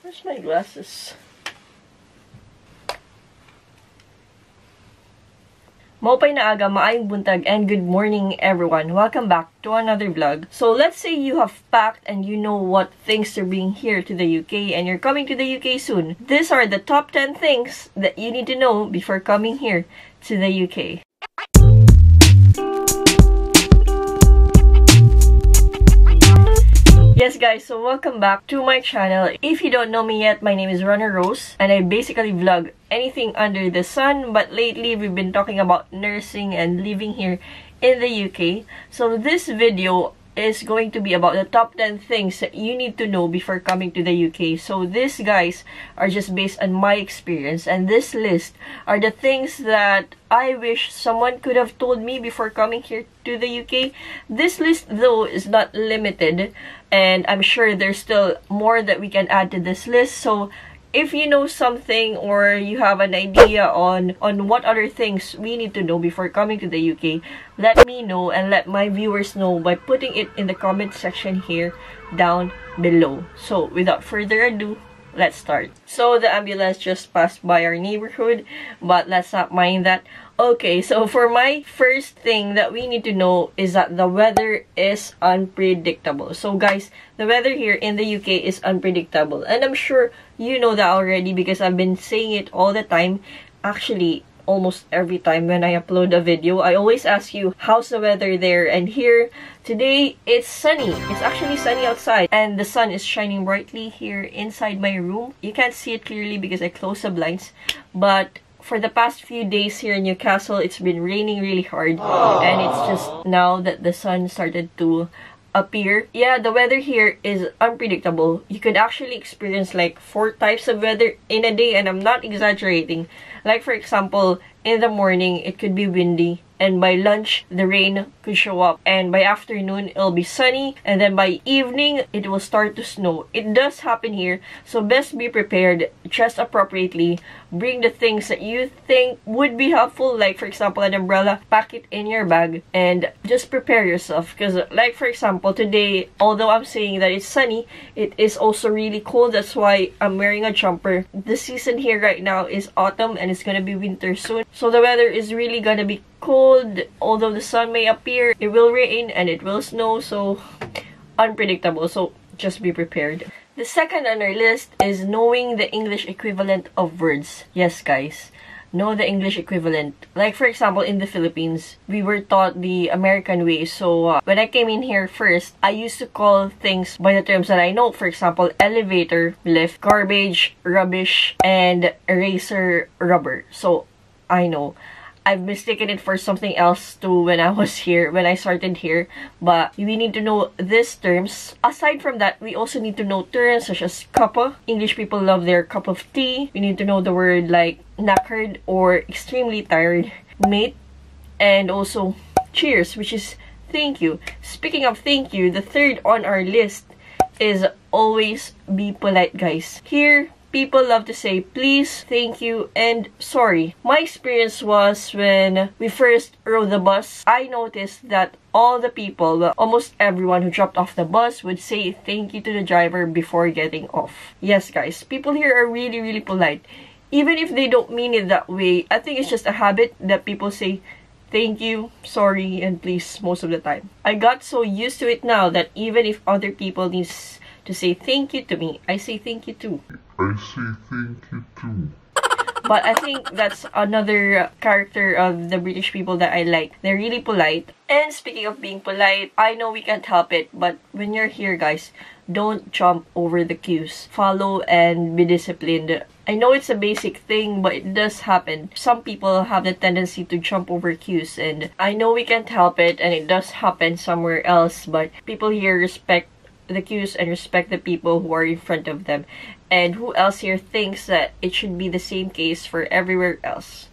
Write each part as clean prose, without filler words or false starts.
Where's my glasses? Maupay na aga, maayong buntag, and good morning everyone. Welcome back to another vlog. So let's say you have packed and you know what things to bring here to the UK and you're coming to the UK soon. These are the top 10 things that you need to know before coming here to the UK. Yes guys, so welcome back to my channel. If you don't know me yet, my name is Rona and I basically vlog anything under the sun, but lately we've been talking about nursing and living here in the UK. So this video is going to be about the top 10 things that you need to know before coming to the UK. So these guys are just based on my experience, and this list are the things that I wish someone could have told me before coming here to the UK. This list though is not limited, and I'm sure there's still more that we can add to this list. So if you know something or you have an idea on what other things we need to know before coming to the UK, let me know and let my viewers know by putting it in the comment section here down below. So without further ado, let's start. So the ambulance just passed by our neighborhood, but let's not mind that. Okay, so for my first thing that we need to know is that the weather is unpredictable. So guys, the weather here in the UK is unpredictable. And I'm sure you know that already because I've been saying it all the time. Actually, almost every time when I upload a video, I always ask you, how's the weather there? And here, today, it's sunny. It's actually sunny outside. And the sun is shining brightly here inside my room. You can't see it clearly because I closed the blinds. But for the past few days here in Newcastle, it's been raining really hard. Aww. And it's just now that the sun started to appear. Yeah, the weather here is unpredictable. You could actually experience like 4 types of weather in a day, and I'm not exaggerating. Like for example, in the morning, it could be windy, and by lunch, the rain could show up, and by afternoon, it'll be sunny, and then by evening, it will start to snow. It does happen here, so best be prepared, dress appropriately, bring the things that you think would be helpful, like for example, an umbrella, pack it in your bag, and just prepare yourself, because like for example, today, although I'm saying that it's sunny, it is also really cold. That's why I'm wearing a jumper. The season here right now is autumn, and it's gonna be winter soon, so the weather is really gonna be cold. Although the sun may appear, it will rain and it will snow, so unpredictable, so just be prepared. The second on our list is knowing the English equivalent of words. Yes guys, know the English equivalent. Like for example, in the Philippines, we were taught the American way. So when I came in here first, I used to call things by the terms that I know. For example, elevator, lift, garbage, rubbish, and eraser, rubber. So I know I've mistaken it for something else too when I was here, when I started here. But we need to know these terms. Aside from that, we also need to know terms such as cuppa. English people love their cup of tea. We need to know the word like knackered or extremely tired, mate, and also cheers, which is thank you. Speaking of thank you, the third on our list is always be polite, guys. Here, people love to say please, thank you, and sorry. My experience was when we first rode the bus, I noticed that all the people, well, almost everyone who dropped off the bus would say thank you to the driver before getting off. Yes guys, people here are really polite. Even if they don't mean it that way, I think it's just a habit that people say thank you, sorry, and please most of the time. I got so used to it now that even if other people need to say thank you to me, I say thank you too. But I think that's another character of the British people that I like. They're really polite. And speaking of being polite, I know we can't help it, but when you're here guys, don't jump over the queues. Follow and be disciplined. I know it's a basic thing, but it does happen. Some people have the tendency to jump over queues, and I know we can't help it, and it does happen somewhere else, but people here respect the queues and respect the people who are in front of them. And who else here thinks that it should be the same case for everywhere else?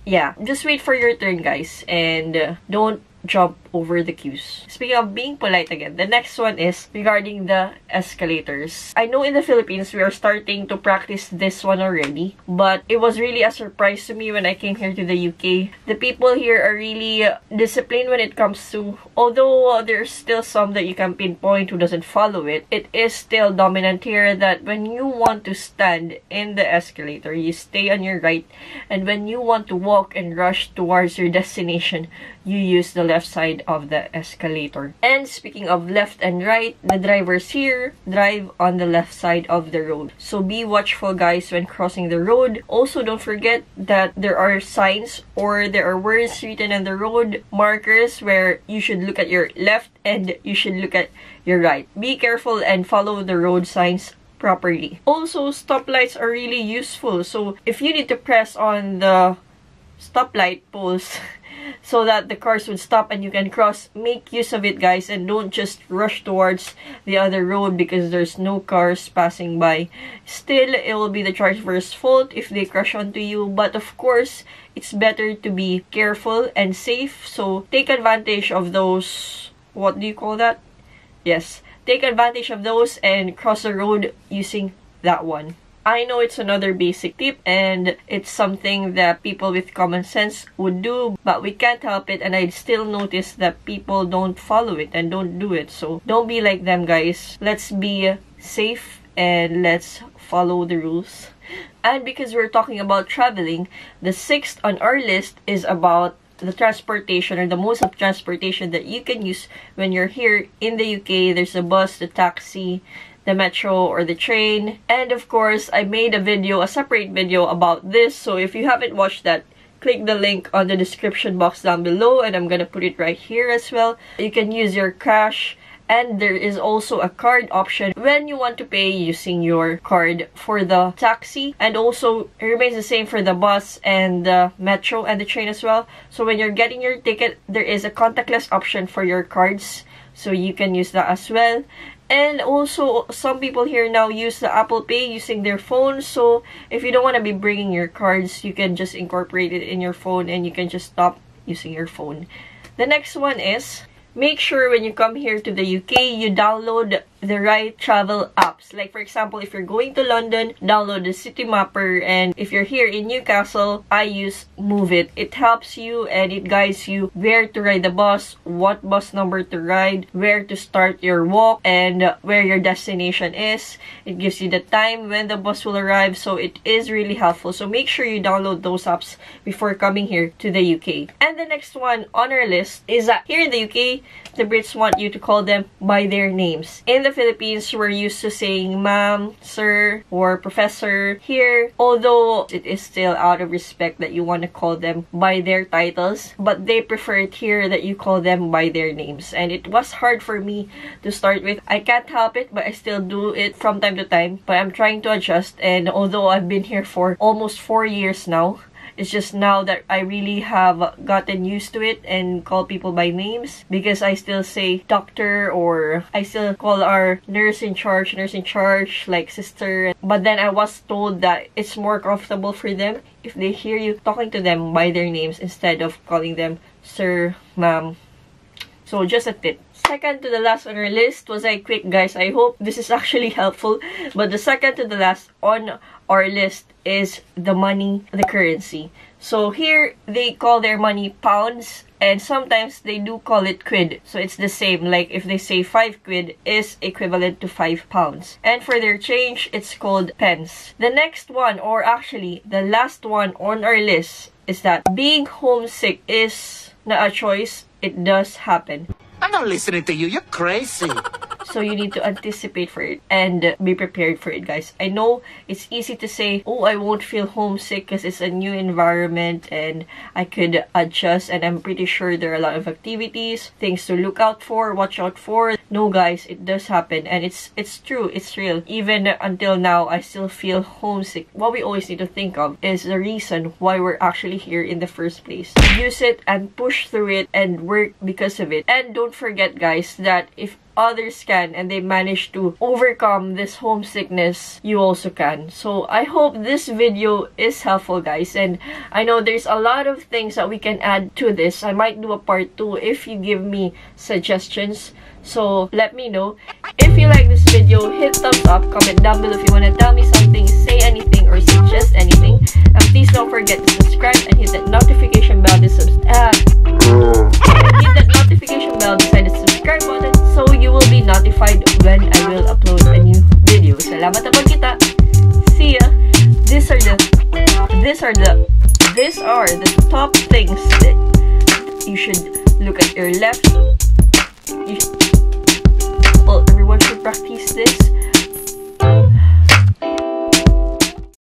Yeah, just wait for your turn guys, and don't jump over the queues. Speaking of being polite again, the next one is regarding the escalators. I know in the Philippines, we are starting to practice this one already, but it was really a surprise to me when I came here to the UK. The people here are really disciplined when it comes to, although there's still some that you can pinpoint who doesn't follow it, it is still dominant here that when you want to stand in the escalator, you stay on your right, and when you want to walk and rush towards your destination, you use the left side of the escalator. And speaking of left and right, the drivers here drive on the left side of the road. So be watchful, guys, when crossing the road. Also, don't forget that there are signs or there are words written on the road, markers, where you should look at your left and you should look at your right. Be careful and follow the road signs properly. Also, stoplights are really useful. So if you need to press on the stoplight poles so that the cars would stop and you can cross, make use of it, guys, and don't just rush towards the other road because there's no cars passing by. Still, it will be the driver's fault if they crash onto you, but of course, it's better to be careful and safe. So take advantage of those, what do you call that? Yes, take advantage of those and cross the road using that one. I know it's another basic tip and it's something that people with common sense would do, but we can't help it, and I still notice that people don't follow it and don't do it. So don't be like them, guys. Let's be safe and let's follow the rules. And because we're talking about traveling, the sixth on our list is about the transportation or the modes of transportation that you can use when you're here in the UK. There's the bus, the taxi, the metro, or the train. And of course, I made a separate video about this. So if you haven't watched that, click the link on the description box down below, and I'm gonna put it right here as well. You can use your cash, and there is also a card option when you want to pay using your card for the taxi. And also, it remains the same for the bus and the metro and the train as well. So when you're getting your ticket, there is a contactless option for your cards, so you can use that as well. And also, some people here now use the Apple Pay using their phone. So if you don't want to be bringing your cards, you can just incorporate it in your phone and you can just stop using your phone. The next one is, make sure when you come here to the UK, you download the right travel apps. Like for example, if you're going to London, download the City Mapper, and if you're here in Newcastle, I use Move It. It helps you and it guides you where to ride the bus, what bus number to ride, where to start your walk, and where your destination is. It gives you the time when the bus will arrive, so it is really helpful. So make sure you download those apps before coming here to the UK. And the next one on our list is that here in the UK, the Brits want you to call them by their names. In the Philippines, we're used to saying ma'am, sir, or professor. Here, although it is still out of respect that you want to call them by their titles, but they prefer it here that you call them by their names. And it was hard for me to start with. I can't help it, but I still do it from time to time. But I'm trying to adjust, and although I've been here for almost 4 years now, it's just now that I really have gotten used to it and call people by names, because I still say doctor, or I still call our nurse in charge, like sister. But then I was told that it's more comfortable for them if they hear you talking to them by their names instead of calling them sir, ma'am. So just a tip. Second to the last on our list was a quick, guys. I hope this is actually helpful. But the second to the last on our list is the money, the currency. So here, they call their money pounds, and sometimes they do call it quid. So it's the same, like if they say 5 quid is equivalent to 5 pounds. And for their change, it's called pence. The next one, or actually the last one on our list, is that being homesick is not a choice. It does happen. I'm not listening to you. You're crazy. So you need to anticipate for it and be prepared for it, guys. I know it's easy to say, oh, I won't feel homesick because it's a new environment and I could adjust, and I'm pretty sure there are a lot of activities, things to look out for, watch out for. No, guys, it does happen, and it's true, it's real. Even until now, I still feel homesick. What we always need to think of is the reason why we're actually here in the first place. Use it and push through it and work because of it. And don't forget, guys, that if others can and they manage to overcome this homesickness, you also can. So I hope this video is helpful, guys, and I know there's a lot of things that we can add to this. I might do a part 2 if you give me suggestions, so let me know. If you like this video, hit thumbs up, comment down below if you want to tell me something, say anything, or suggest anything, and please don't forget to subscribe and hit that notification bell beside the subscribe button so you will be notified when I will upload a new video. Salamat na pagkita. See ya. These are the top things that you should look at your left.